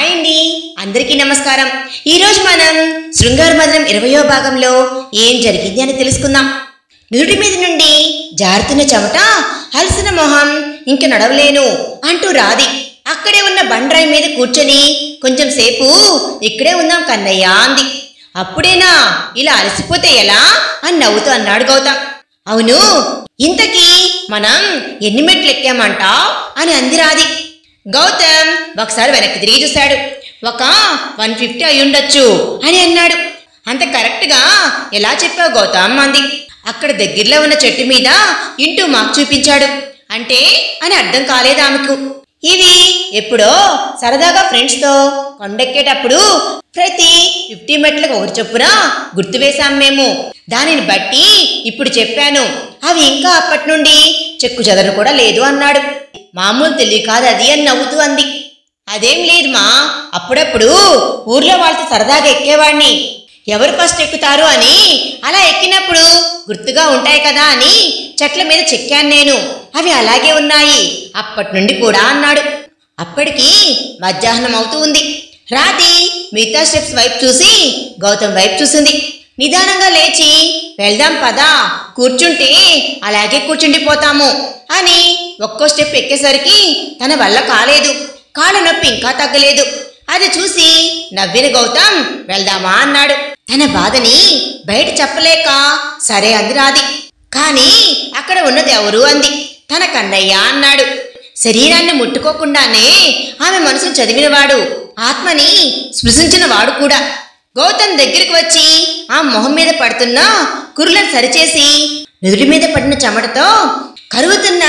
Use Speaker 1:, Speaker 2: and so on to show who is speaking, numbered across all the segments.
Speaker 1: Hi అండి, అందరికీ నమస్కారం. ఈరోజు మనం శృంగార మధురం 20వ భాగంలో ఏం జరిగింది అని తెలుసుకుందాం. నుదుటి మీద నుండి జారుతున్న చెమట, అలసిన మొహం, ఇంక నడవలేను అంటూ రాధి అక్కడే ఉన్న బండరాయి మీద కూర్చొని కొంచెం సేపు ఇక్కడే ఉందాం కన్నయ్య అంది. అప్పుడేనా ఇలా అలసిపోతే ఎలా అని నవ్వుతూ అన్నాడు గౌతమ్. అవును, ఇంతకీ మనం ఎన్ని మెట్లు ఎక్కామంటావ్ అని అంది రాధి. గౌతమ్ ఒకసారి వెనక్కి తిరిగి చూశాడు. ఒక 150 అయ్యుండొచ్చు అని అన్నాడు. అంత కరెక్ట్గా ఎలా చెప్పావు గౌతమ్ అంది. అక్కడ దగ్గరలో ఉన్న చెట్టు మీద ఇంటూ మార్క్ చూపించాడు. అంటే అని అర్థం కాలేదు ఆమెకు. ఇవి ఎప్పుడో సరదాగా ఫ్రెండ్స్తో కొండెక్కేటప్పుడు ప్రతి 50 మెట్లకు ఒకటి చొప్పున గుర్తు వేశాం మేము. దానిని బట్టి ఇప్పుడు చెప్పాను. అవి ఇంకా అప్పటి నుండి చెక్కు చెదరు కూడా లేదు అన్నాడు. మామూలు తెలివి కాదు అది అని నవ్వుతూ అంది. అదేం లేదు మా, అప్పుడప్పుడు ఊర్లో వాళ్ళతో సరదాగా ఎక్కేవాడిని. ఎవరు ఫస్ట్ ఎక్కుతారు అని అలా ఎక్కినప్పుడు గుర్తుగా ఉంటాయి కదా అని చెట్ల మీద చెక్కాను నేను. అవి అలాగే ఉన్నాయి అప్పటి నుండి కూడా అన్నాడు. అప్పటికి మధ్యాహ్నం అవుతూ ఉంది. రాధి మిగతా స్టెప్స్ వైపు చూసి గౌతమ్ వైపు చూసింది. నిదానంగా లేచి వెళ్దాం పదా, కూర్చుంటే అలాగే కూర్చుండిపోతాము అని ఒక్కో స్టెప్ ఎక్కేసరికి తన వల్ల కాలేదు. కాళ్ళ నొప్పి ఇంకా తగ్గలేదు. అది చూసి నవ్విన గౌతమ్ వెళ్దామా అన్నాడు. తన బాధని బయట చెప్పలేక సరే అంది రాధి. కానీ అక్కడ ఉన్నది ఎవరు అంది. తన కన్నయ్య అన్నాడు. శరీరాన్ని ముట్టుకోకుండానే ఆమె మనసును చదివినవాడు, ఆత్మని స్పృశించిన వాడు కూడా. గౌతమ్ దగ్గరికి వచ్చి ఆ మొహం మీద పడుతున్న కురులను సరిచేసి నుదుటి మీద పడిన చెమటతో కరుగుతున్న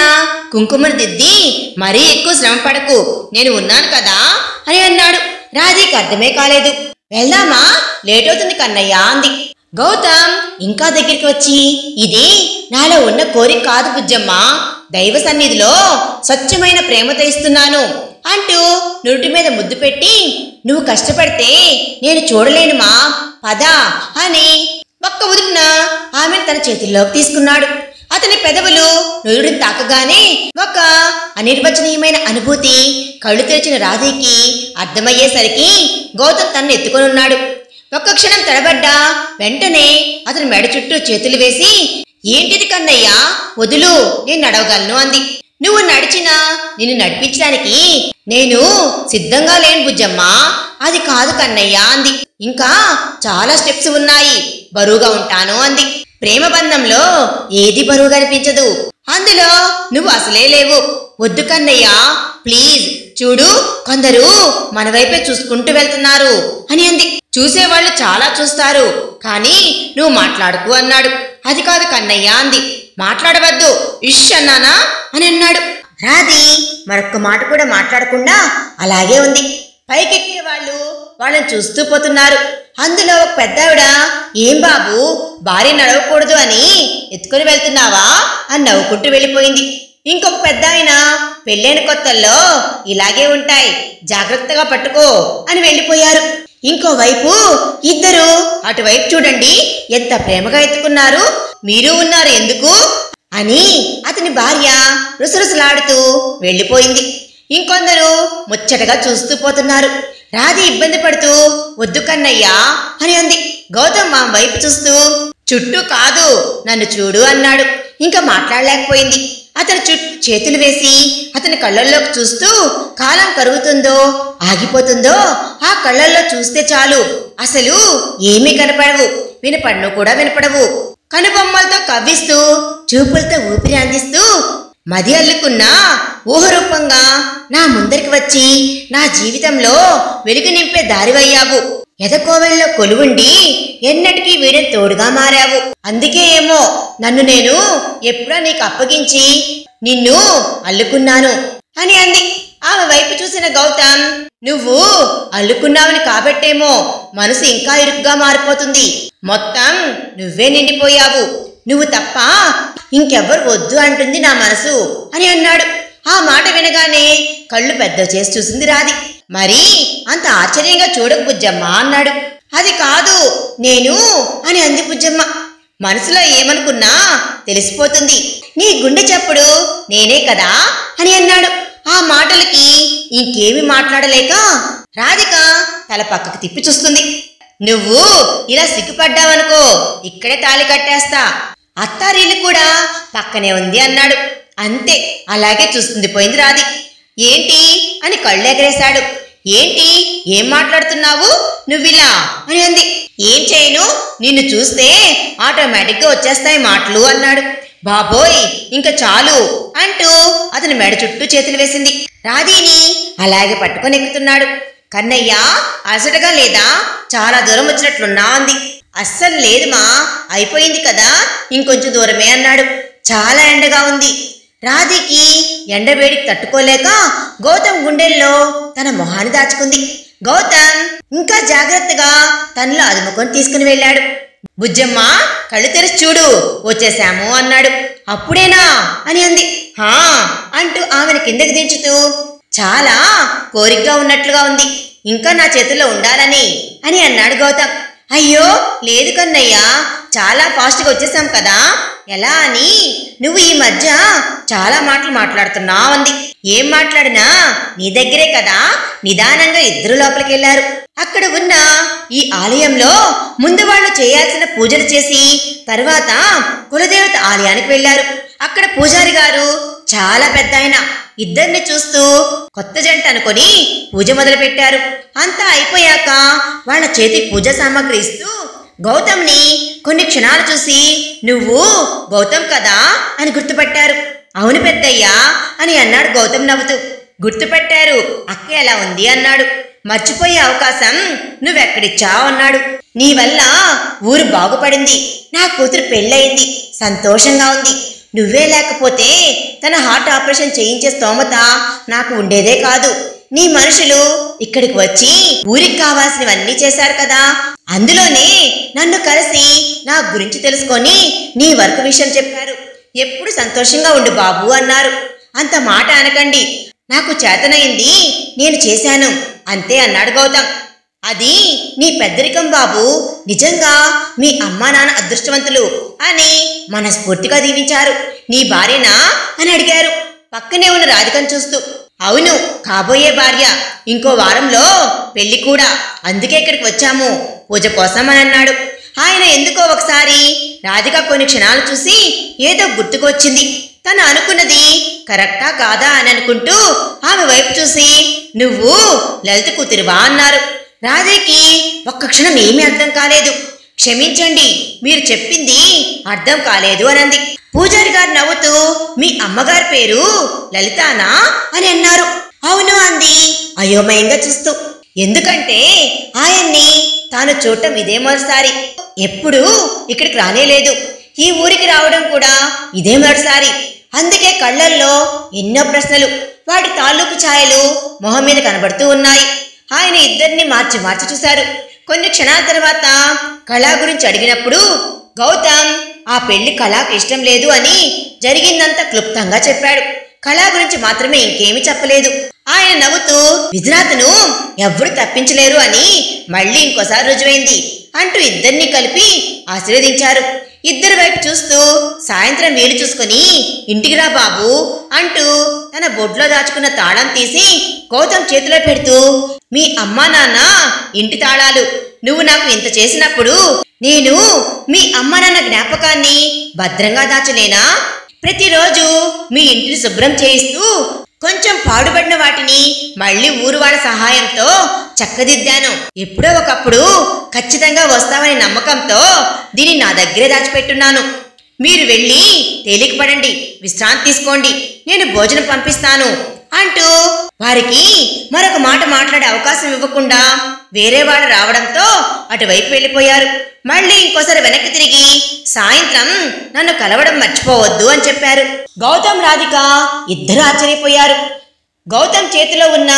Speaker 1: కుంకుమను దిద్ది మరీ ఎక్కువ శ్రమ పడకు, నేను ఉన్నాను కదా అని అన్నాడు. రాధికి అర్థమే కాలేదు. వెళ్దామా, లేట్ అవుతుంది కన్నయ్య అంది. గౌతమ్ ఇంకా దగ్గరికి వచ్చి ఇది నాలో ఉన్న కోరిక కాదు బుజ్జమ్మ, దైవ సన్నిధిలో స్వచ్ఛమైన ప్రేమతో ఇస్తున్నాను అంటూ నుదుటి మీద ముద్దు పెట్టి నువ్వు కష్టపడితే నేను చూడలేనుమా పద అని ఒక్క ఉదుటిన ఆమెను తన చేతుల్లోకి తీసుకున్నాడు. అతని పెదవులు నుదుడిని తాకగానే ఒక అనిర్వచనీయమైన అనుభూతి కళ్ళు తెరిచిన రాధికి అర్థమయ్యేసరికి గౌతమ్ తన్ను ఎత్తుకొని ఉన్నాడు. ఒక్క క్షణం తడబడ్డా వెంటనే అతని మెడ చుట్టూ చేతులు వేసి ఏంటిది కన్నయ్య, వదులు, నేను నడవగలను అంది. నువ్వు నడిచినా నిన్ను నడిపించడానికి నేను సిద్ధంగా లేను బుజ్జమ్మ, అది కాదు కన్నయ్య అంది. ఇంకా చాలా స్టెప్స్ ఉన్నాయి, బరువుగా ఉంటాను అంది. ప్రేమ బంధంలో ఏది బరువుగా అనిపించదు, అందులో నువ్వు అసలే లేవు. వద్దు కన్నయ్య ప్లీజ్, చూడు కొందరు మన వైపే చూసుకుంటూ వెళ్తున్నారు అని అంది. చూసేవాళ్ళు చాలా చూస్తారు, కానీ నువ్వు మాట్లాడుకు అన్నాడు. అది కాదు కన్నయ్య అంది. మాట్లాడవద్దు, ఇష్ అన్నానా అని అన్నాడు. రాధి మరొక్క మాట కూడా మాట్లాడకుండా అలాగే ఉంది. పైకెక్కే వాళ్ళు వాళ్ళని చూస్తూ పోతున్నారు. అందులో ఒక పెద్దావిడ ఏం బాబు, భార్య నడవకూడదు అని ఎత్తుకొని వెళ్తున్నావా అని నవ్వుకుంటూ వెళ్ళిపోయింది. ఇంకొక పెద్ద ఆయన పెళ్ళైన కొత్తల్లో ఇలాగే ఉంటాయి, జాగ్రత్తగా పట్టుకో అని వెళ్ళిపోయారు. ఇంకోవైపు ఇద్దరు అటువైపు చూడండి ఎంత ప్రేమగా ఎత్తుకున్నారు, మీరు ఉన్నారు ఎందుకు అని అతని భార్య రుసరుసలాడుతూ వెళ్ళిపోయింది. ఇంకొందరు ముచ్చటగా చూస్తూ పోతున్నారు. రాధి ఇబ్బంది పడుతూ వద్దు కన్నయ్య అని అంది. గౌతమ్ మా వైపు చూస్తూ చుట్టూ కాదు నన్ను చూడు అన్నాడు. ఇంకా మాట్లాడలేకపోయింది. అతని చుట్టూ చేతులు వేసి అతని కళ్ళల్లోకి చూస్తూ కాలం కరుగుతుందో ఆగిపోతుందో ఆ కళ్ళల్లో చూస్తే చాలు, అసలు ఏమీ కనపడవు, వినపడను కూడా వినపడవు. కనుబొమ్మలతో కవ్విస్తూ చూపులతో ఊపిరి అందిస్తూ మది అల్లుకున్న ఊహరూపంగా నా ముందరికి వచ్చి నా జీవితంలో వెలుగు నింపే దారివయ్యావు. ఎదకోవెల్లో కొలువుండి ఎన్నటికీ వీడిని తోడుగా మారావు. అందుకే ఏమో నన్ను నేను ఎప్పుడో నీకు అప్పగించి నిన్ను అల్లుకున్నాను అని అంది. ఆమె వైపు చూసిన గౌతమ్ నువ్వు అల్లుకున్నావని కాబట్టేమో మనసు ఇంకా ఇరుగ్గా మారిపోతుంది, మొత్తం నువ్వే నిండిపోయావు, నువ్వు తప్ప ఇంకెవ్వరు వద్దు అంటుంది నా మనసు అని అన్నాడు. ఆ మాట వినగానే కళ్ళు పెద్ద చేసి చూసింది రాధి. మరి అంత ఆశ్చర్యంగా చూడకు బుజ్జమ్మ అన్నాడు. అది కాదు నేను అని అంది బుజ్జమ్మ. మనసులో ఏమనుకున్నా తెలిసిపోతుంది, నీ గుండె చప్పుడు నేనే కదా అని అన్నాడు. ఆ మాటలకి ఇంకేమి మాట్లాడలేక రాధిక తల పక్కకు తిప్పి చూస్తుంది. నువ్వు ఇలా సిగ్గుపడ్డావనుకో ఇక్కడే తాళి కట్టేస్తా, అత్తారిల్లు కూడా పక్కనే ఉంది అన్నాడు. అంతే, అలాగే చూస్తుంది పోయింది రాధి. ఏంటి అని కళ్ళు ఎగరేశాడు. ఏంటి, ఏం మాట్లాడుతున్నావు నువ్విలా అని అంది. ఏం చేయను, నిన్ను చూస్తే ఆటోమేటిక్గా వచ్చేస్తాయి మాటలు అన్నాడు. బాబోయ్ ఇంక చాలు అంటూ అతని మెడ చుట్టూ చేతులు వేసింది. రాధిని అలాగే పట్టుకొని ఎక్కుతున్నాడు. కన్నయ్య అలసటగా లేదా, చాలా దూరం వచ్చినట్లున్నా అంది. అస్సలు లేదుమా, అయిపోయింది కదా, ఇంకొంచెం దూరమే అన్నాడు. చాలా ఎండగా ఉంది. రాధికి ఎండవేడికి తట్టుకోలేక గౌతమ్ గుండెల్లో తన మొహాన్ని దాచుకుంది. గౌతమ్ ఇంకా జాగ్రత్తగా తనలో అదుముకొని తీసుకుని వెళ్ళాడు. బుజ్జమ్మ కళ్ళు తెరిచి చూడు, వచ్చేశాము అన్నాడు. అప్పుడేనా అని అంది. హా అంటూ ఆమెను కిందకి దించుతూ, చాలా కోరికగా ఉన్నట్లుగా ఉంది, ఇంకా నా చేతుల్లో ఉండాలని అని అన్నాడు గౌతమ్. అయ్యో లేదు కన్నయ్య, చాలా ఫాస్ట్గా వచ్చేసాం కదా, ఎలా అని నువ్వు ఈ మధ్య చాలా మాటలు మాట్లాడుతున్నావు అంది. ఏం మాట్లాడినా నీ దగ్గరే కదా. నిదానంగా ఇద్దరు లోపలికి వెళ్ళారు. అక్కడ ఉన్న ఈ ఆలయంలో ముందు వాళ్ళు చేయాల్సిన పూజలు చేసి తర్వాత కులదేవత ఆలయానికి వెళ్లారు. అక్కడ పూజారి గారు చాలా పెద్ద ఆయన. ఇద్దరిని చూస్తూ కొత్త జంట అనుకొని పూజ మొదలు పెట్టారు. అంతా అయిపోయాక వాళ్ళ చేతికి పూజ సామాగ్రి ఇస్తూ గౌతమ్ని కొన్ని క్షణాలు చూసి, నువ్వు గౌతమ్ కదా అని గుర్తుపట్టారు. అవును పెద్దయ్యా అని అన్నాడు గౌతమ్ నవ్వుతూ. గుర్తుపట్టారు, అక్క ఎలా ఉంది అన్నాడు. మర్చిపోయే అవకాశం నువ్వెక్కడిచ్చావు అన్నాడు. నీ వల్ల ఊరు బాగుపడింది, నా కూతురు పెళ్ళయింది, సంతోషంగా ఉంది. నువ్వే లేకపోతే తన హార్ట్ ఆపరేషన్ చేయించే స్తోమత నాకు ఉండేదే కాదు. నీ మనుషులు ఇక్కడికి వచ్చి ఊరికి కావాల్సినవన్నీ చేశారు కదా, అందులోనే నన్ను కలిసి నా గురించి తెలుసుకొని నీ వర్క్ విషయం చెప్పారు. ఎప్పుడు సంతోషంగా ఉండు బాబు అన్నారు. అంత మాట అనకండి, నాకు చేతనైంది నేను చేశాను అంతే అన్నాడు గౌతమ్. అది నీ పెద్దరికం బాబు, నిజంగా మీ అమ్మా నాన్న అదృష్టవంతులు అని మనస్ఫూర్తిగా దీవించారు. నీ భార్యనా అని అడిగారు పక్కనే ఉన్న రాధికను చూస్తూ. అవును, కాబోయే భార్య, ఇంకో వారంలో పెళ్లి కూడా, అందుకే ఇక్కడికి వచ్చాము పూజ కోసం అని అన్నాడు. ఆయన ఎందుకో ఒకసారి రాధిక కొన్ని క్షణాలు చూసి ఏదో గుర్తుకొచ్చింది. తను అనుకున్నది కరెక్టా కాదా అని అనుకుంటూ ఆమె వైపు చూసి, నువ్వు లలిత కూతురువా అన్నారు. రాధకి ఒక్క క్షణం ఏమీ అర్థం కాలేదు. క్షమించండి, మీరు చెప్పింది అర్థం కాలేదు అనంది. పూజారి గారు నవ్వుతూ, మీ అమ్మగారి పేరు లలితానా అని అన్నారు. అవును అంది అయోమయంగా చూస్తూ. ఎందుకంటే ఆయన్ని తాను చూడటం ఇదే మొదటిసారి, ఎప్పుడూ ఇక్కడికి రానేలేదు. ఈ ఊరికి రావడం కూడా ఇదే మొదటిసారి. అందుకే కళ్ళల్లో ఎన్నో ప్రశ్నలు, వాటి తాలూకు ఛాయలు మొహం మీద కనబడుతూ ఉన్నాయి. ఆయన ఇద్దరిని మార్చి మార్చి చూశారు. కొన్ని క్షణాల తర్వాత కళా గురించి అడిగినప్పుడు గౌతమ్ ఆ పెళ్లి కళాకు ఇష్టం లేదు అని జరిగిందంతా క్లుప్తంగా చెప్పాడు. కళా గురించి మాత్రమే ఇంకేమీ చెప్పలేదు. ఆయన నవ్వుతూ, విజునాథ్ను ఎవ్వరూ తప్పించలేరు అని మళ్ళీ ఇంకోసారి రుజువైంది అంటూ ఇద్దరినీ కలిపి ఆశీర్వదించారు. ఇద్దరి వైపు చూస్తూ, సాయంత్రం వీలు చూసుకుని ఇంటికి రా బాబు అంటూ తన బొడ్లో దాచుకున్న తాళం తీసి గౌతమ్ చేతిలో పెడుతూ, మీ అమ్మా నాన్న ఇంటి తాళాలు, నువ్వు నాకు ఇంత చేసినప్పుడు నేను మీ అమ్మా నాన్న జ్ఞాపకాన్ని భద్రంగా దాచలేనా? ప్రతిరోజు మీ ఇంటిని శుభ్రం చేయిస్తూ కొంచెం పాడుపడిన వాటిని మళ్ళీ ఊరు వాళ్ళ సహాయంతో చక్కదిద్దాను. ఎప్పుడో ఒకప్పుడు ఖచ్చితంగా వస్తావని నమ్మకంతో దీన్ని నా దగ్గరే దాచిపెట్టున్నాను. మీరు వెళ్ళి తేలికపడండి, విశ్రాంతి తీసుకోండి, నేను భోజనం పంపిస్తాను అంటూ వారికి మరొక మాట మాట్లాడే అవకాశం ఇవ్వకుండా వేరే వాళ్ళు రావడంతో అటువైపు వెళ్ళిపోయారు. మళ్ళీ ఇంకోసారి వెనక్కి తిరిగి సాయంత్రం నన్ను కలవడం మర్చిపోవద్దు అని చెప్పారు. గౌతమ్ రాధిక ఇద్దరు ఆశ్చర్యపోయారు. గౌతమ్ చేతిలో ఉన్న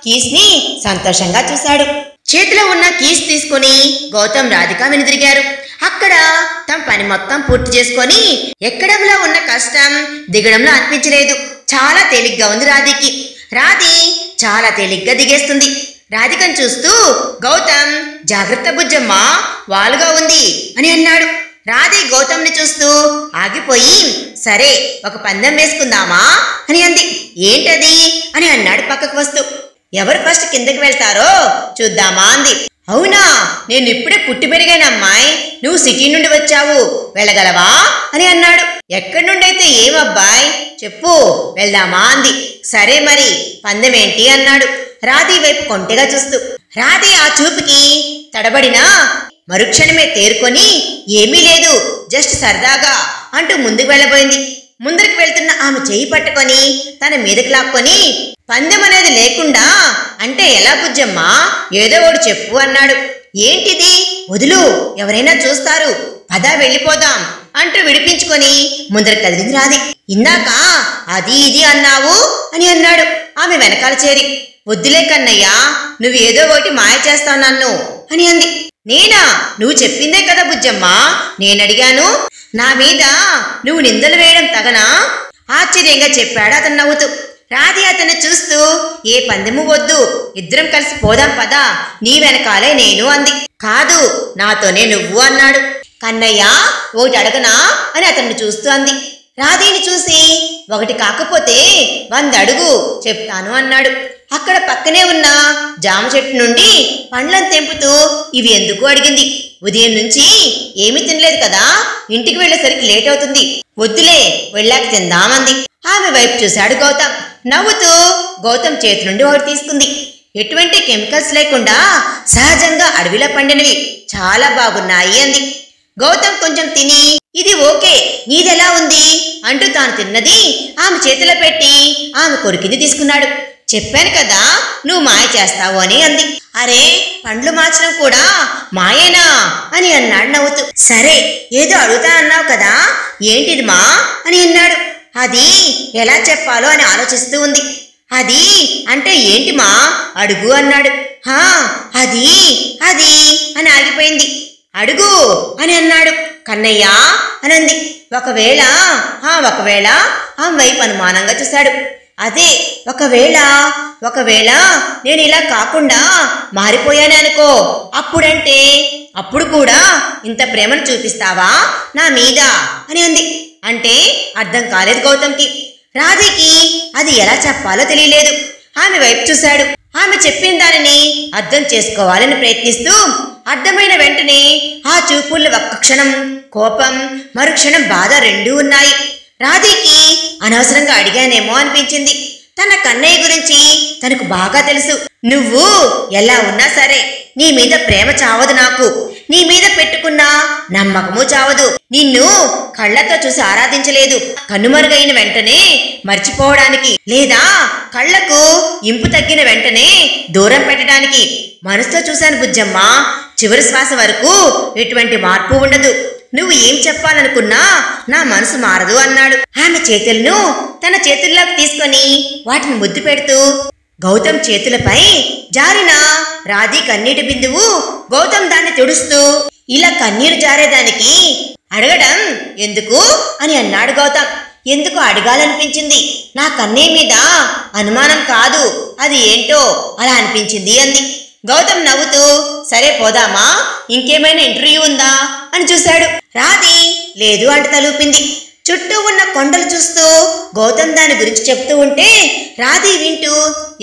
Speaker 1: కీస్ని సంతోషంగా చూశాడు. చేతిలో ఉన్న కీస్ తీసుకుని గౌతమ్ రాధిక వెనుదిరిగారు. అక్కడ తమ పని మొత్తం పూర్తి చేసుకొని ఎక్కడంలో ఉన్న కష్టం దిగడంలో అనిపించలేదు. చాలా తేలిగ్గా ఉంది రాధికి. రాధి చాలా తేలిగ్గా దిగేస్తుంది. రాధికను చూస్తూ గౌతమ్, జాగ్రత్త బుజ్జమ్మ, వాలుగా ఉంది అని అన్నాడు. రాధి గౌతమ్ని చూస్తూ ఆగిపోయి, సరే ఒక పందెం వేసుకుందామా అని అంది. ఏంటది అని అన్నాడు పక్కకు వస్తూ. ఎవరు ఫస్ట్ కిందకి వెళ్తారో చూద్దామా అంది. అవునా, నేను ఇప్పుడే పుట్టి పెరిగాన అమ్మాయి, నువ్వు సిటీ నుండి వచ్చావు, వెళ్ళగలవా అని అన్నాడు. ఎక్కడి నుండి అయితే ఏమబ్బాయి చెప్పు, వెళ్దామా అంది. సరే మరి పందెమేంటి అన్నాడు రాధి వైపు కొంటెగా చూస్తూ. రాధి ఆ చూపుకి తడబడినా మరుక్షణమే తేరుకొని ఏమీ లేదు, జస్ట్ సరదాగా అంటూ ముందుకు వెళ్ళబోయింది. ముందరికి వెళ్తున్న ఆమె చేయి పట్టుకొని తన మీదకి లాక్కొని, పందెం అనేది లేకుండా అంటే ఎలా బుజ్జమ్మా, ఏదో ఒకటి చెప్పు అన్నాడు. ఏంటిది, వదులు, ఎవరైనా చూస్తారు, పదా వెళ్ళిపోదాం అంటూ విడిపించుకొని ముందరికి కదిలింది రాధి. ఇందాక అది ఇది అన్నావు అని అన్నాడు ఆమె వెనకాల చేరి. వద్దులే కన్నయ్య, నువ్వు ఏదో ఒకటి మాయ చేస్తావు నన్ను అని అంది. నేనా, నువ్వు చెప్పిందే కదా బుజ్జమ్మా, నేనడిగాను, నా మీద నువ్వు నిందలు వేయడం తగనా ఆశ్చర్యంగా చెప్పాడు అతను నవ్వుతూ. రాధి అతన్ని చూస్తూ ఏ పందెము వద్దు, ఇద్దరం కలిసి పోదాం పదా, నీ వెనకాలే నేను అంది. కాదు, నాతోనే నువ్వు అన్నాడు. కన్నయ్య ఒకటి అడగనా అని అతన్ని చూస్తూ అంది. రాధిని చూసి ఒకటి కాకపోతే 100 అడుగు చెప్తాను అన్నాడు. అక్కడ పక్కనే ఉన్న జామ చెట్టు నుండి పండ్లను తెంపుతూ ఇవి ఎందుకు అడిగింది. ఉదయం నుంచి ఏమీ తినలేదు కదా, ఇంటికి వెళ్లేసరికి లేట్ అవుతుంది, వద్దులే వెళ్ళాక తిందామంది. ఆమె వైపు చూశాడు గౌతమ్. నవ్వుతూ గౌతమ్ చేతి నుండి ఒకటి తీసుకుంది. ఎటువంటి కెమికల్స్ లేకుండా సహజంగా అడవిలో పండినవి, చాలా బాగున్నాయి అంది. గౌతమ్ కొంచెం తిని ఇది ఓకే, నీదెలా ఉంది అంటూ తాను తిన్నది ఆమె చేతిలో పెట్టి ఆమె కొరికింది తీసుకున్నాడు. చెప్పాను కదా నువ్వు మాయ చేస్తావు అని అంది. అరే, పండ్లు మార్చడం కూడా మాయేనా అని అన్నాడు నవ్వుతూ. సరే, ఏదో అడుగుతా అన్నావు కదా, ఏంటిది మా అని అన్నాడు. అది ఎలా చెప్పాలో అని ఆలోచిస్తూ ఉంది. అది అంటే ఏంటి మా అడుగు అన్నాడు. హా, అది అది అని ఆగిపోయింది. అడుగు అని అన్నాడు. కన్నయ్య అనంది. ఒకవేళ ఆమె వైపు అనుమానంగా చూశాడు. అదే ఒకవేళ నేను ఇలా కాకుండా మారిపోయానే అనుకో, అప్పుడు కూడా ఇంత ప్రేమను చూపిస్తావా నా మీద అని అంది. అంటే అర్థం కాలేదు గౌతమ్కి. రాధికి అది ఎలా చెప్పాలో తెలియలేదు. ఆమె వైపు చూశాడు. ఆమె చెప్పిన దానిని అర్థం చేసుకోవాలని ప్రయత్నిస్తూ అర్థమైన వెంటనే ఆ చూపుల్లో ఒక్క క్షణం కోపం, మరుక్షణం బాధ రెండూ ఉన్నాయి. రాధికి అనవసరంగా అడిగానేమో అనిపించింది. తన కన్నయ్య గురించి తనకు బాగా తెలుసు. నువ్వు ఎలా ఉన్నా సరే నీ మీద ప్రేమ చావదు, నాకు నీ మీద పెట్టుకున్న నమ్మకము చావదు. నిన్ను కళ్ళతో చూసి ఆరాధించలేదు, కన్నుమరుగైన వెంటనే మర్చిపోవడానికి, లేదా కళ్ళకు ఇంపు తగ్గిన వెంటనే దూరం పెట్టడానికి మనసుతో చూశాను బుజ్జమ్మ. చివరి శ్వాస వరకు ఎటువంటి మార్పు ఉండదు. నువ్వు ఏం చెప్పాలనుకున్నా నా మనసు మారదు అన్నాడు. ఆమె చేతులను తన చేతుల్లోకి తీసుకొని వాటిని ముద్దు పెడుతూ గౌతమ్ చేతులపై జారిన రాధి కన్నీటి బిందువు గౌతమ్ దాన్ని తుడుస్తూ, ఇలా కన్నీరు జారేదానికి అడగడం ఎందుకు అని అన్నాడు గౌతమ్. ఎందుకు అడగాలనిపించింది, నా కన్నయ్య మీద అనుమానం కాదు, అది ఏంటో అలా అనిపించింది అంది. గౌతమ్ నవ్వుతూ సరే పోదామా, ఇంకేమైనా ఇంటర్వ్యూ ఉందా అని చూశాడు. రాధి లేదు అంట తలూపింది. చుట్టూ ఉన్న కొండలు చూస్తూ గౌతమ్ దాని గురించి చెప్తూ ఉంటే రాధి వింటూ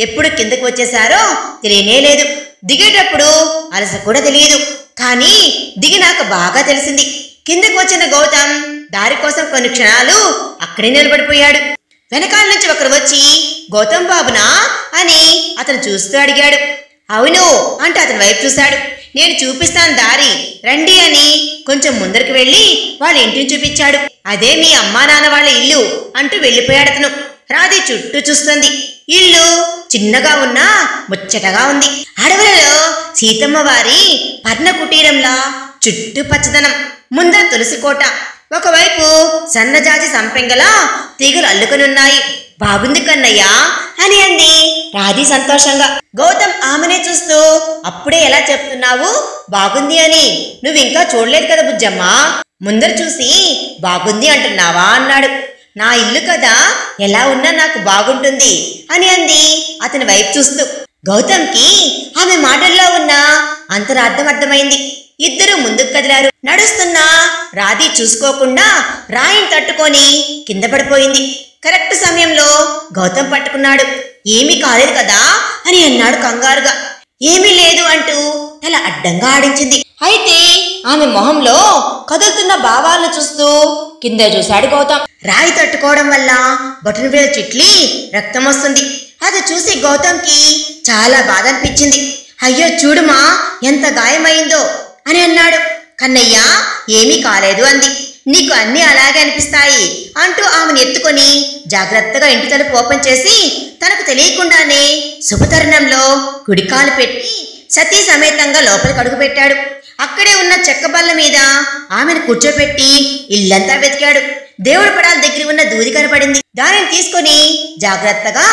Speaker 1: ఎప్పుడు కిందకు వచ్చేశారో తెలియనే లేదు. దిగేటప్పుడు అలస కూడా తెలియదు. కానీ దిగినాక బాగా తెలిసింది. కిందకు వచ్చిన గౌతమ్ దారి కోసం కొన్ని క్షణాలు అక్కడే నిలబడిపోయాడు. వెనకాల నుంచి ఒకరు వచ్చి గౌతమ్ బాబునా అని అతను చూస్తూ అడిగాడు. అవును అంటూ అతని వైపు చూశాడు. నేను చూపిస్తాను దారి, రండి అని కొంచెం ముందరికి వెళ్ళి వాళ్ళ ఇంటిని చూపించాడు. అదే మీ అమ్మా నాన్న వాళ్ళ ఇల్లు అంటూ వెళ్ళిపోయాడు అతను. రాధి చుట్టూ చూస్తుంది. ఇల్లు చిన్నగా ఉన్నా ముచ్చటగా ఉంది. అడవులలో సీతమ్మ వారి పర్ణ కుటీరంలా చుట్టూ పచ్చదనం, ముందర తులసి కోట, ఒకవైపు సన్నజాజి సంపెంగలా తీగలు అల్లుకొనున్నాయి. బాగుంది కన్నయ్య అని అంది రాధి సంతోషంగా. గౌతమ్ ఆమెనే చూస్తూ అప్పుడే ఎలా చెప్తున్నావు బాగుంది అని, నువ్వింకా చూడలేదు కదా బుజ్జమ్మ, ముందర చూసి బాగుంది అంటున్నావా అన్నాడు. నా ఇల్లు కదా, ఎలా ఉన్నా నాకు బాగుంటుంది అని అంది అతని వైపు చూస్తూ. గౌతమ్కి ఆమె మాటల్లో ఉన్న అంతరార్థం అర్థమైంది. ఇద్దరు ముందుకు కదిలారు. నడుస్తున్నా రాధి చూసుకోకుండా రాయిని తట్టుకొని కింద పడిపోయింది. కరెక్ట్ సమయంలో గౌతమ్ పట్టుకున్నాడు. ఏమీ కాలేదు కదా అని అన్నాడు కంగారుగా. ఏమీ లేదు అంటూ తల అడ్డంగా ఆడించింది. అయితే ఆమె మొహంలో కదులుతున్న భావాలను చూస్తూ కింద చూశాడు గౌతమ్. రాయి తట్టుకోవడం వల్ల బొటన వేలు చిట్లి రక్తం వస్తుంది. అది చూసి గౌతమ్కి చాలా బాధ అనిపించింది. అయ్యో చూడుమా ఎంత గాయమైందో అని అన్నాడు. కన్నయ్య ఏమీ కాలేదు అంది. నీకు అన్నీ అలాగే అనిపిస్తాయి అంటూ ఆమెను ఎత్తుకొని జాగ్రత్తగా ఇంటి తలుపు ఓపెన్ చేసి తనకు తెలియకుండానే శుభతరుణంలో కుడికాలు పెట్టి సతీ సమేతంగా లోపలికి అడుగు పెట్టాడు. అక్కడే ఉన్న చెక్క బల్ల మీద ఆమెను కూర్చోపెట్టి ఇల్లంతా వెతికాడు. దేవుడి పడాల దగ్గర ఉన్న దూది కనపడింది. దానిని తీసుకొని జాగ్రత్తగా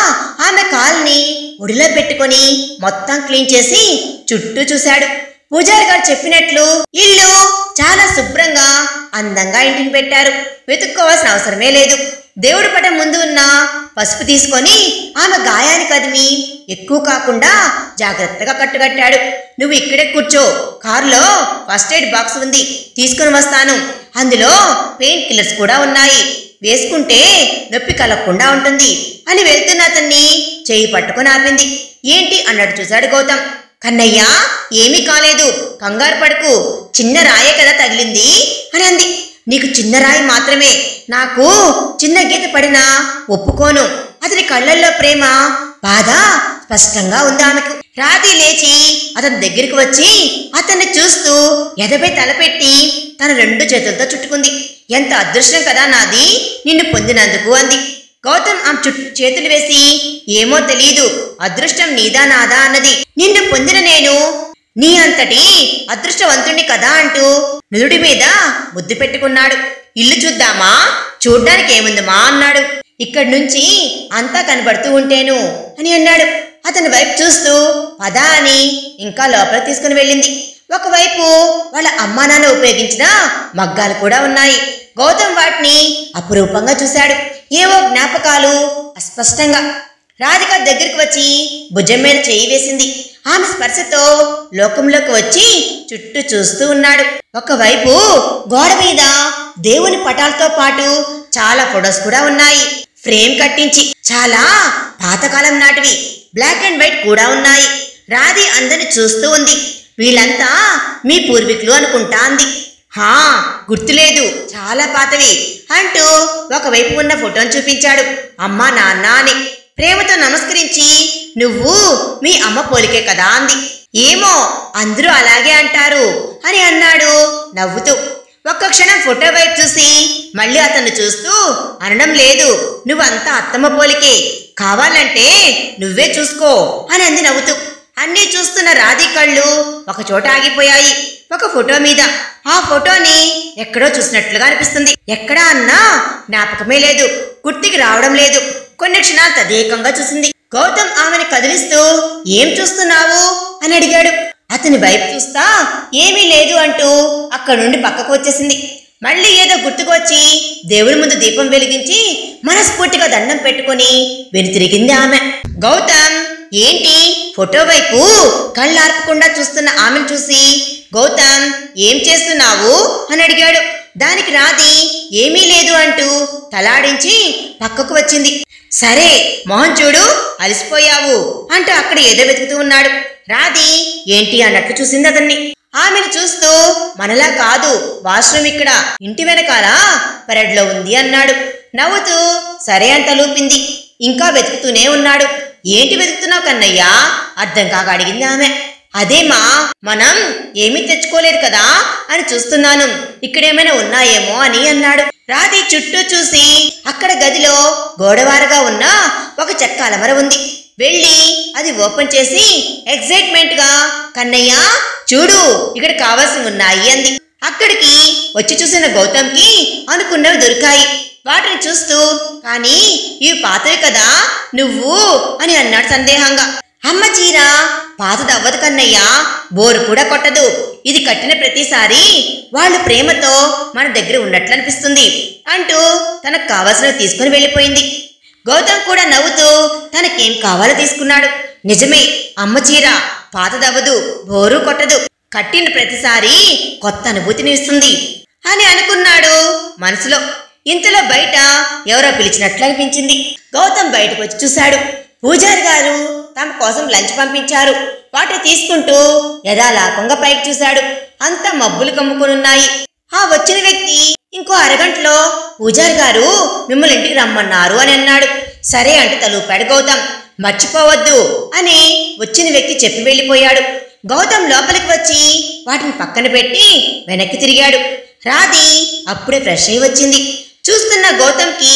Speaker 1: ఆమె కాల్ని ఒడిలో పెట్టుకొని మొత్తం క్లీన్ చేసి చుట్టూ చూశాడు. పూజారి గారు చెప్పినట్లు ఇల్లు చాలా శుభ్రంగా అందంగా ఇంటిని పెట్టారు. వెతుక్కోవాల్సిన అవసరమే లేదు. దేవుడి పటం ముందు ఉన్న పసుపు తీసుకొని ఆమె గాయానికి అదిమి ఎక్కువ కాకుండా జాగ్రత్తగా కట్టుకట్టాడు. నువ్వు ఇక్కడే కూర్చో, కారులో ఫస్ట్ ఎయిడ్ బాక్స్ ఉంది, తీసుకుని వస్తాను. అందులో పెయిన్ కిల్లర్స్ కూడా ఉన్నాయి, వేసుకుంటే నొప్పి కలగకుండా ఉంటుంది అని వెళ్తున్న అతన్ని చేయి పట్టుకుని ఆపింది. ఏంటి అన్నట్టు చూశాడు గౌతమ్. కన్నయ్య ఏమీ కాలేదు, కంగారు పడుకు, చిన్న రాయే కదా తగిలింది అని అంది. నీకు చిన్న రాయి మాత్రమే, నాకు చిన్న గీత పడినా ఒప్పుకోను. అతని కళ్ళల్లో ప్రేమ బాధ స్పష్టంగా ఉంది ఆమెకు. రాధి లేచి అతని దగ్గరికి వచ్చి అతన్ని చూస్తూ ఎదపై తలపెట్టి తన 2 చేతులతో చుట్టుకుంది. ఎంత అదృష్టం కదా నాది నిన్ను పొందినందుకు అంది. గౌతమ్ ఆమె చుట్టూ చేతులు వేసి ఏమో తెలీదు, అదృష్టం నీదా నాదా అన్నది. నిన్ను పొందిన నేను నీ అంతటి అదృష్టవంతుణ్ణి కదా అంటూ నుదుడి మీద ముద్దు పెట్టుకున్నాడు. ఇల్లు చూద్దామా? చూడ్డానికి ఏముందమా అన్నాడు. ఇక్కడి నుంచి అంతా కనబడుతూ ఉంటేను అని అన్నాడు. అతని వైపు చూస్తూ పదా అని ఇంకా లోపల తీసుకుని వెళ్ళింది. ఒకవైపు వాళ్ళ అమ్మా నాన్న ఉపయోగించిన మగ్గాలు కూడా ఉన్నాయి. గౌతమ్ వాటిని అపురూపంగా చూశాడు. ఏవో జ్ఞాపకాలు అస్పష్టంగా. రాధిక దగ్గరికి వచ్చి భుజం మీద చేయి వేసింది. ఆమె స్పర్శతో లోకంలోకి వచ్చి చుట్టూ చూస్తూ ఉన్నాడు. ఒకవైపు గోడ మీద దేవుని పటాలతో పాటు చాలా ఫొటోస్ కూడా ఉన్నాయి. ఫ్రేమ్ కట్టించి చాలా పాతకాలం నాటివి, బ్లాక్ అండ్ వైట్ కూడా ఉన్నాయి. రాధి అందరిని చూస్తూ ఉంది. వీళ్ళంతా మీ పూర్వీకులు అనుకుంటా అంది. హా, గుర్తులేదు, చాలా పాతవి అంటూ ఒకవైపు ఉన్న ఫోటోను చూపించాడు. అమ్మా నాన్న అని ప్రేమతో నమస్కరించి నువ్వు మీ అమ్మ పోలికే కదా అంది. ఏమో అందరూ అలాగే అంటారు అని అన్నాడు నవ్వుతూ. ఒక్క క్షణం ఫోటో వైపు చూసి మళ్ళీ అతన్ని చూస్తూ అనడం లేదు, నువ్వంతా అత్తమ్మ పోలికే, కావాలంటే నువ్వే చూసుకో అని అంది నవ్వుతూ. అన్నీ చూస్తున్న రాధి కళ్ళు ఒక చోట ఆగిపోయాయి. ఒక ఫోటో మీద. ఆ ఫోటోని ఎక్కడో చూసినట్లుగా అనిపిస్తుంది. ఎక్కడా అన్నా జ్ఞాపకమే లేదు, గుర్తుకి రావడం లేదు. కొన్ని క్షణాలు తదేకంగా చూసింది. గౌతమ్ ఆమెను కదిలిస్తూ ఏం చూస్తున్నావు అని అడిగాడు. అతని వైపు చూస్తా ఏమీ లేదు అంటూ అక్కడి నుండి పక్కకు వచ్చేసింది. మళ్ళీ ఏదో గుర్తుకొచ్చి దేవుడి ముందు దీపం వెలిగించి మనస్ఫూర్తిగా దండం పెట్టుకుని వెనుతిరిగింది ఆమె. గౌతమ్ ఏంటి ఫోటో వైపు కళ్ళార్పకుండా చూస్తున్న ఆమెను చూసి గౌతమ్ ఏం చేస్తున్నావు అని అడిగాడు. దానికి రాధి ఏమీ లేదు అంటూ తలాడించి పక్కకు వచ్చింది. సరే మోహన్ చూడు, అలసిపోయావు అంటూ అక్కడ ఏదో వెతుకుతూ ఉన్నాడు. రాధి ఏంటి అన్నట్టు చూసింది అతన్ని. ఆమెను చూస్తూ మనలా కాదు, వాష్రూమ్ ఇక్కడ ఇంటి వెనకాల పెరడ్లో ఉంది అన్నాడు. నవ్వుతూ సరే అంత లూపింది. ఇంకా వెతుకుతూనే ఉన్నాడు. ఏంటి వెతుకుతున్నావు కన్నయ్య అర్థం కాక అడిగింది ఆమె. అదేమా, మనం ఏమీ తెచ్చుకోలేదు కదా అని చూస్తున్నాను, ఇక్కడేమైనా ఉన్నాయేమో అని అన్నాడు. రాధి చుట్టూ చూసి అక్కడ గదిలో గోడవారగా ఉన్న ఒక చెక్క అలమర ఉంది. వెళ్ళి అది ఓపెన్ చేసి ఎక్సైట్మెంట్ గా కన్నయ్య చూడు ఇక్కడ కావాల్సి ఉన్నాయి అంది. అక్కడికి వచ్చి చూసిన గౌతమ్కి అనుకున్నవి దొరికాయి. వాటిని చూస్తూ కానీ ఇవి పాతవి కదా నువ్వు అని అన్నాడు సందేహంగా. అమ్మ చీర పాతదవ్వదు కన్నయ్య, బోరు కూడా కొట్టదు. ఇది కట్టిన ప్రతిసారి వాళ్ళు ప్రేమతో మన దగ్గర ఉన్నట్లు అనిపిస్తుంది అంటూ తనకు కావాల్సినవి తీసుకుని వెళ్ళిపోయింది. గౌతమ్ కూడా నవ్వుతూ తనకేం కావాలో తీసుకున్నాడు. నిజమే, అమ్మ చీర పాతదవ్వదు, బోరు కొట్టదు, కట్టిన ప్రతిసారి కొత్త అనుభూతిని ఇస్తుంది అని అనుకున్నాడు మనసులో. ఇంతలో బయట ఎవరో పిలిచినట్లు అనిపించింది. గౌతమ్ బయటకు వచ్చి చూశాడు. పూజారి గారు తమ కోసం లంచ్ పంపించారు. వాటిని తీసుకుంటూ యథాలాపంగా పైకి చూశాడు. అంతా మబ్బులు కమ్ముకునున్నాయి. ఆ వచ్చిన వ్యక్తి ఇంకో అరగంటలో పూజారి గారు మిమ్మల్ని ఇంటికి రమ్మన్నారు అని అన్నాడు. సరే అంటూ తలూపాడు గౌతమ్. మర్చిపోవద్దు అని వచ్చిన వ్యక్తి చెప్పి వెళ్ళిపోయాడు. గౌతమ్ లోపలికి వచ్చి వాటిని పక్కన పెట్టి వెనక్కి తిరిగాడు. రాధి అప్పుడే ఫ్రెష్ అయి వచ్చింది. చూస్తున్న గౌతమ్కి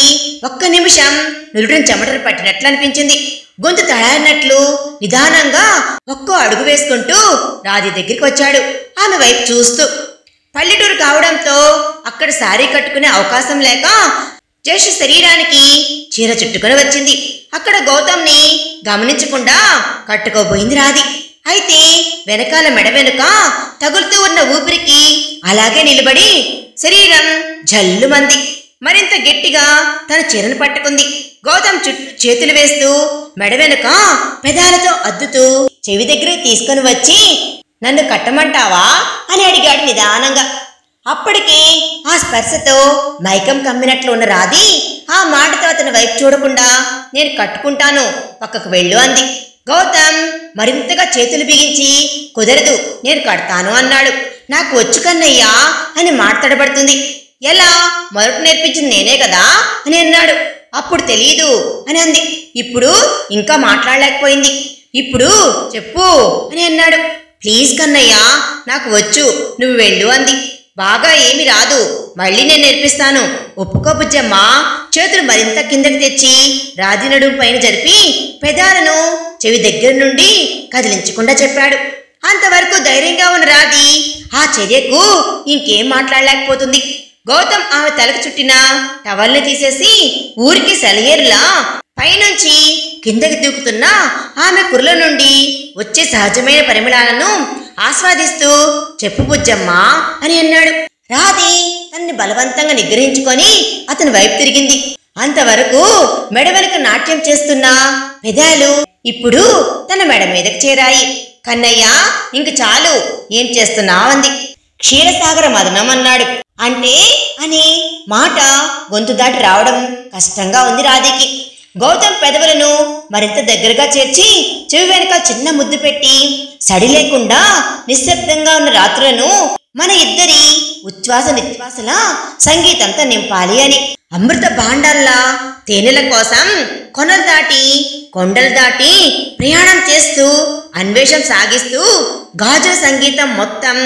Speaker 1: ఒక్క నిమిషం నుదుటిని చెమటలు పట్టినట్లు అనిపించింది. గొంతు తడారినట్లు నిదానంగా ఒక్కో అడుగు వేసుకుంటూ రాధి దగ్గరికి వచ్చాడు. ఆమె వైపు చూస్తూ. పల్లెటూరు కావడంతో అక్కడ శారీ కట్టుకునే అవకాశం లేక జస్ట్ శరీరానికి చీర చుట్టుకుని వచ్చింది. అక్కడ గౌతమ్ని గమనించకుండా కట్టుకోబోయింది రాధి. అయితే వెనకాల మెడ వెనుక తగులుతూ ఉన్న ఊపిరికి అలాగే నిలబడి శరీరం జల్లుమంది. మరింత గట్టిగా తన చీరను పట్టుకుంది. గౌతమ్ చుట్టూ చేతులు వేస్తూ మెడ వెనుక పెదాలతో అద్దుతూ చెవి దగ్గరికి తీసుకుని వచ్చి నన్ను కట్టమంటావా అని అడిగాడు నిదానంగా. అప్పటికే ఆ స్పర్శతో మైకం కమ్మినట్లు ఉన్న రాధి ఆ మాటతో అతని వైపు చూడకుండా నేను కట్టుకుంటాను, పక్కకు వెళ్ళు అంది. గౌతమ్ మరింతగా చేతులు బిగించి కుదరదు, నేను కడతాను అన్నాడు. నాకు వచ్చు కన్నయ్యా అని మాట్లాడబడుతుంది. ఎలా? మొదట నేర్పించింది నేనే కదా అని అన్నాడు. అప్పుడు తెలీదు అని అంది. ఇప్పుడు ఇంకా మాట్లాడలేకపోయింది. ఇప్పుడు చెప్పు అని అన్నాడు. ప్లీజ్ కన్నయ్య, నాకు వచ్చు, నువ్వు వెళ్ళు అంది. బాగా ఏమి రాదు, మళ్ళీ నేను నేర్పిస్తాను, ఒప్పుకో బుజ్జమ్మ. చేతులు మరింత కిందకి తెచ్చి రాధి నడుము పైన జరిపి పెదాలను చెవి దగ్గర నుండి కదిలించకుండా చెప్పాడు. అంతవరకు ధైర్యంగా ఉన్న రాధి ఆ చర్యకు ఇంకేం మాట్లాడలేకపోతుంది. గౌతమ్ ఆమె తలకు చుట్టిన టవల్ని తీసేసి ఊరికి సెలయేరులా పైనుంచి కిందకి దూకుతున్న ఆమె కుర్ల నుండి వచ్చే సహజమైన పరిమళాలను ఆస్వాదిస్తూ చెప్పు బుజ్జమ్మ అని అన్నాడు. రాధి తనని బలవంతంగా నిగ్రహించుకొని అతని వైపు తిరిగింది. అంతవరకు మెడ వెనుక నాట్యం చేస్తున్న పెదాలు ఇప్పుడు తన మెడ మీదకి చేరాయి. కన్నయ్య, ఇంక చాలు, ఏం చేస్తున్నావంది. క్షీరసాగర మదనం అన్నాడు. అంటే అని మాట గొంతు దాటి రావడం కష్టంగా ఉంది రాధికి. గౌతమ్ పెదవులను మరింత దగ్గరగా చేర్చి చెవి వెనుక చిన్న ముద్దు పెట్టి సడి లేకుండా నిశ్శబ్దంగా ఉన్న రాత్రులను మన ఇద్దరి ఉచ్ఛ్వాస నిశ్వాసల సంగీతంతో నింపాలి అని. అమృత భాండాల్లా తేనెల కోసం కొనలు దాటి కొండలు దాటి ప్రయాణం చేస్తూ అన్వేషణ సాగిస్తూ గాజుల సంగీతం మొత్తం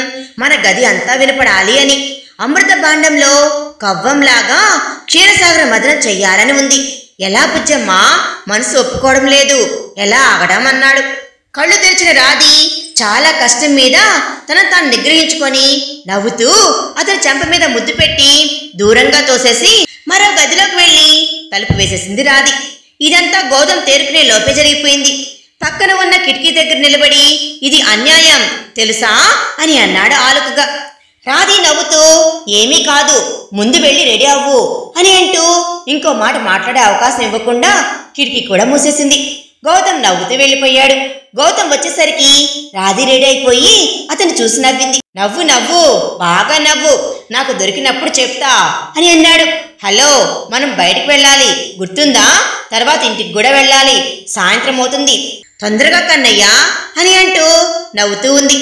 Speaker 1: మన గది అంతా వినపడాలి అని. అమృత భాండంలో కవ్వంలాగా క్షీరసాగర మదనం చెయ్యాలని ఉంది. ఎలా బుజ్జమ్మ, మనసు ఒప్పుకోవడం లేదు, ఎలా ఆగడం అన్నాడు. కళ్ళు తెరిచిన రాధి చాలా కష్టం మీద తనను తాను నిగ్రహించుకొని నవ్వుతూ అతని చెంప మీద ముద్దు పెట్టి దూరంగా తోసేసి మరో గదిలోకి వెళ్లి తలుపు వేసేసింది రాధి. ఇదంతా గౌతమ్ తేరుకునే లోపే జరిగిపోయింది. పక్కన ఉన్న కిటికీ దగ్గర నిలబడి ఇది అన్యాయం తెలుసా అని అన్నాడు ఆలుకగా. రాధి నవ్వుతూ ఏమీ కాదు, ముందు వెళ్ళి రెడీ అవ్వు అని అంటూ ఇంకో మాట మాట్లాడే అవకాశం ఇవ్వకుండా కిటికీ కూడా మూసేసింది. గౌతమ్ నవ్వుతూ వెళ్ళిపోయాడు. గౌతమ్ వచ్చేసరికి రాధి రెడీ అయిపోయి అతను చూసి నవ్వింది. నవ్వు నవ్వు, బాగా నవ్వు, నాకు దొరికినప్పుడు చెప్తా అని అన్నాడు. హలో, మనం బయటికి వెళ్ళాలి, గుర్తుందా? తర్వాత ఇంటికి కూడా వెళ్ళాలి, సాయంత్రం అవుతుంది, తొందరగా కన్నయ్యా అని అంటూ నవ్వుతూ ఉంది.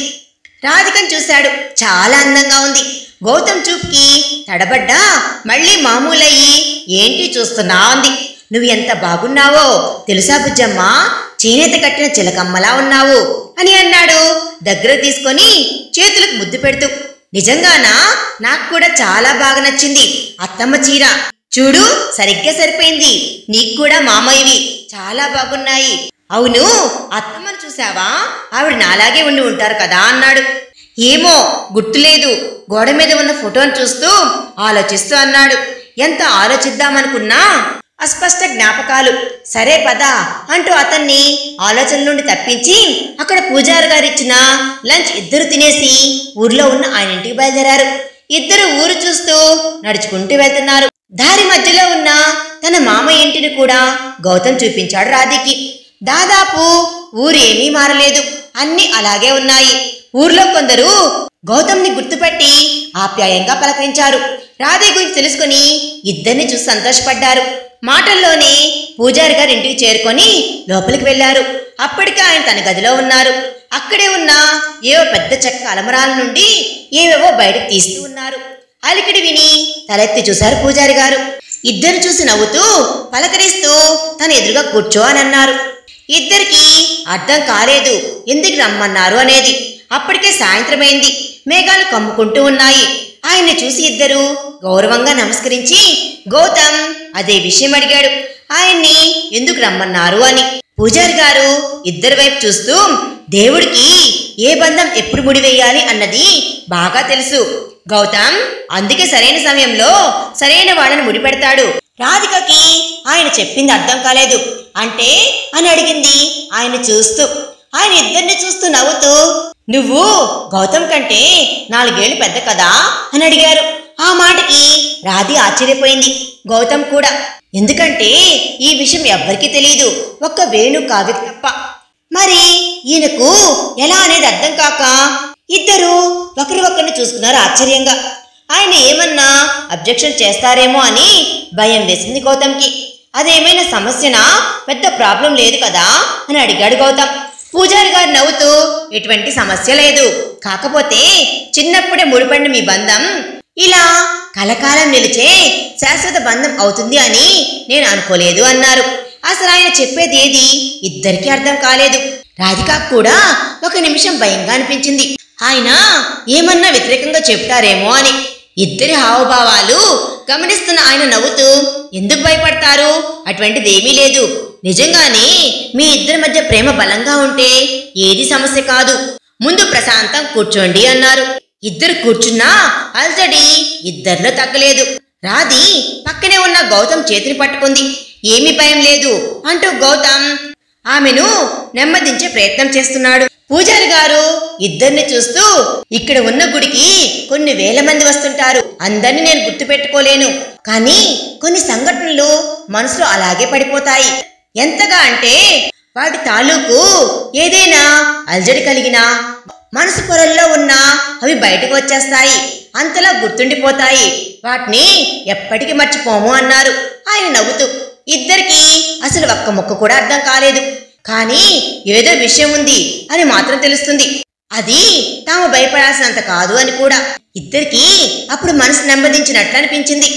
Speaker 1: రాధికను చూశాడు. చాలా అందంగా ఉంది. గౌతమ్ చూపుకి తడబడ్డా మళ్ళీ మామూలయ్యి ఏంటి చూస్తున్నా అంది. నువ్వు ఎంత బాగున్నావో తెలుసా బుజ్జమ్మ, చేనేత కట్టిన చిలకమ్మలా ఉన్నావు అని అన్నాడు దగ్గర తీసుకొని చేతులకు ముద్దు పెడుతూ. నిజంగానా? నాకు కూడా చాలా బాగా నచ్చింది అత్తమ్మ చీర, చూడు సరిగ్గా సరిపోయింది, నీకు కూడా మామయ్యవి చాలా బాగున్నాయి. అవును, అత్తమ్మను చూసావా? ఆవిడ నాలాగే ఉండి ఉంటారు కదా అన్నాడు. ఏమో గుర్తులేదు, గోడ మీద ఉన్న ఫోటోను చూస్తూ ఆలోచిస్తూ అన్నాడు. ఎంత ఆలోచిద్దామనుకున్నా అస్పష్ట జ్ఞాపకాలు. సరే పద అంటూ అతన్ని ఆలోచన నుండి తప్పించి అక్కడ పూజారి గారు ఇచ్చిన లంచ్ ఇద్దరు తినేసి ఊర్లో ఉన్న ఆయన ఇంటికి బయలుదేరారు. ఇద్దరు ఊరు చూస్తూ నడుచుకుంటూ వెళ్తున్నారు. దారి మధ్యలో ఉన్న తన మామ ఇంటిని కూడా గౌతమ్ చూపించాడు రాధికి. దాదాపు ఊరేమీ మారలేదు, అన్ని అలాగే ఉన్నాయి. ఊర్లో కొందరు గౌతమ్ని గుర్తుపట్టి ఆప్యాయంగా పలకరించారు. రాధి గురించి తెలుసుకుని ఇద్దరిని చూసి సంతోషపడ్డారు. మాటల్లోనే పూజారి గారు ఇంటికి చేరుకొని లోపలికి వెళ్లారు. అప్పటికే ఆయన తన గదిలో ఉన్నారు. అక్కడే ఉన్న ఏవో పెద్ద చెక్క అలమరాల నుండి ఏవేవో బయటకు తీస్తూ ఉన్నారు. అలికిడి విని తలెత్తి చూశారు పూజారి గారు. ఇద్దరు చూసి నవ్వుతూ పలకరిస్తూ తన ఎదురుగా కూర్చో అని అన్నారు. ఇద్దరికి అర్థం కాలేదు ఎందుకు రమ్మన్నారు అనేది. అప్పటికే సాయంత్రమైంది. మేఘాలు కమ్ముకుంటూ ఉన్నాయి. ఆయన్ని చూసి ఇద్దరు గౌరవంగా నమస్కరించి గౌతమ్ అదే విషయం అడిగాడు, ఆయన్ని ఎందుకు రమ్మన్నారు అని. పూజారి గారు ఇద్దరి వైపు చూస్తూ దేవుడికి ఏ బంధం ఎప్పుడు ముడివేయాలి అన్నది బాగా తెలుసు గౌతమ్, అందుకే సరైన సమయంలో సరైన వాళ్ళని ముడిపెడతాడు. రాధికకి ఆయన చెప్పింది అర్థం కాలేదు. అంటే అని అడిగింది ఆయన చూస్తూ. ఆయన ఇద్దరిని చూస్తూ నవ్వుతూ నువ్వు గౌతమ్ కంటే 4 ఏళ్లు పెద్ద కదా అని అడిగారు. ఆ మాటకి రాధి ఆశ్చర్యపోయింది, గౌతమ్ కూడా. ఎందుకంటే ఈ విషయం ఎవ్వరికీ తెలియదు, ఒక్క వేణు కావ్య తప్ప. మరి ఈయనకు ఎలా అనేది అర్థం కాక ఇద్దరు ఒకరిని చూసుకున్నారు ఆశ్చర్యంగా. ఆయన ఏమన్నా అబ్జెక్షన్ చేస్తారేమో అని భయం వేసింది గౌతమ్కి. అదేమైనా సమస్యనా, పెద్ద ప్రాబ్లం లేదు కదా అని అడిగాడు గౌతమ్. పూజారి గారు నవ్వుతూ ఎటువంటి సమస్య లేదు, కాకపోతే చిన్నప్పుడే ముడిపడిన మీ బంధం ఇలా కలకాలం నిలిచే శాశ్వత బంధం అవుతుంది అని నేను అనుకోలేదు అన్నారు. అసలు ఆయన చెప్పేది ఏది ఇద్దరికీ అర్థం కాలేదు. రాధిక కూడా ఒక నిమిషం భయంగా అనిపించింది, ఆయన ఏమన్నా వ్యతిరేకంగా చెప్తారేమో అని. ఇద్దరి హావభావాలు గమనిస్తున్న ఆయన నవ్వుతూ ఎందుకు భయపడతారు, అటువంటిదేమీ లేదు. నిజంగానే మీ ఇద్దరి మధ్య ప్రేమ బలంగా ఉంటే ఏది సమస్య కాదు. ముందు ప్రశాంతం కూర్చోండి అన్నారు. ఇద్దరు కూర్చున్నా అల్జడి ఇద్దరిలో తగ్గలేదు. రాధి పక్కనే ఉన్న గౌతమ్ చేతిని పట్టుకుంది. ఏమీ భయం లేదు అంటూ గౌతమ్ ఆమెను నెమ్మదించే ప్రయత్నం చేస్తున్నాడు. పూజారి గారు ఇద్దరిని చూస్తూ ఇక్కడ ఉన్న గుడికి కొన్ని వేల మంది వస్తుంటారు, అందరినీ నేను గుర్తుపెట్టుకోలేను, కానీ కొన్ని సంఘటనలు మనసులో అలాగే పడిపోతాయి. ఎంతగా అంటే వాటి తాలూకు ఏదైనా అల్జడి కలిగినా మనసు పొరల్లో ఉన్నా అవి బయటకు వచ్చేస్తాయి, అంతలా గుర్తుండిపోతాయి, వాటిని ఎప్పటికీ మర్చిపోము అన్నారు ఆయన నవ్వుతూ. ఇద్దరికి అసలు ఒక్క ముక్క కూడా అర్థం కాలేదు, కానీ ఏదో విషయం ఉంది అని మాత్రం తెలుస్తుంది. అది తాము భయపడాల్సినంత కాదు అని కూడా. ఇద్దరికి అప్పుడు మనసు నెమ్మదించినట్లు అనిపించింది.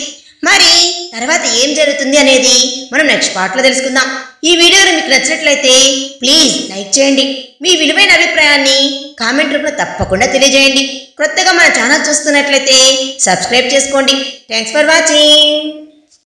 Speaker 1: మరి తర్వాత ఏం జరుగుతుంది అనేది మనం నెక్స్ట్ పార్ట్లో తెలుసుకుందాం. ఈ వీడియోలు మీకు నచ్చినట్లయితే ప్లీజ్ లైక్ చేయండి. మీ విలువైన అభిప్రాయాన్ని కామెంట్ రూపంలో తప్పకుండా తెలియజేయండి. కొత్తగా మన ఛానల్ చూస్తున్నట్లయితే సబ్స్క్రైబ్ చేసుకోండి. Thanks for watching.